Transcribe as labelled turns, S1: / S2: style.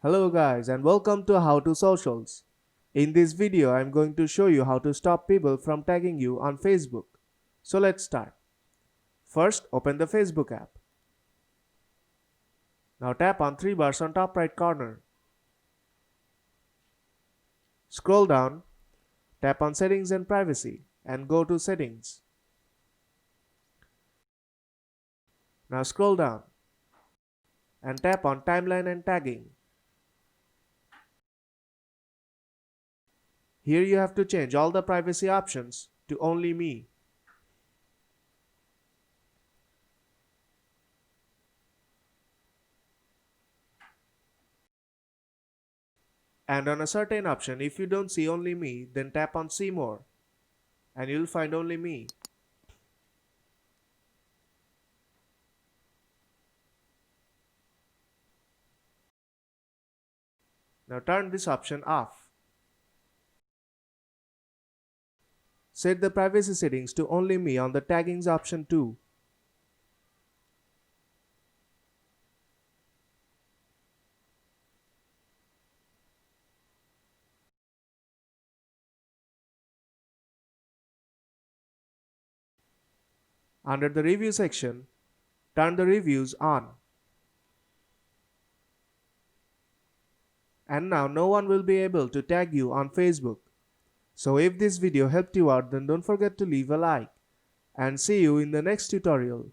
S1: Hello guys and welcome to How to Socials. In this video I am going to show you how to stop people from tagging you on Facebook. So let's start. First open the Facebook app. Now tap on three bars on top right corner. Scroll down, tap on Settings and Privacy and go to Settings. Now scroll down and tap on Timeline and Tagging. Here you have to change all the privacy options to only me. And on a certain option, if you don't see only me, then tap on See More and you'll find only me. Now turn this option off. Set the privacy settings to only me on the taggings option too. Under the review section, turn the reviews on. And now no one will be able to tag you on Facebook. So if this video helped you out, then don't forget to leave a like and see you in the next tutorial.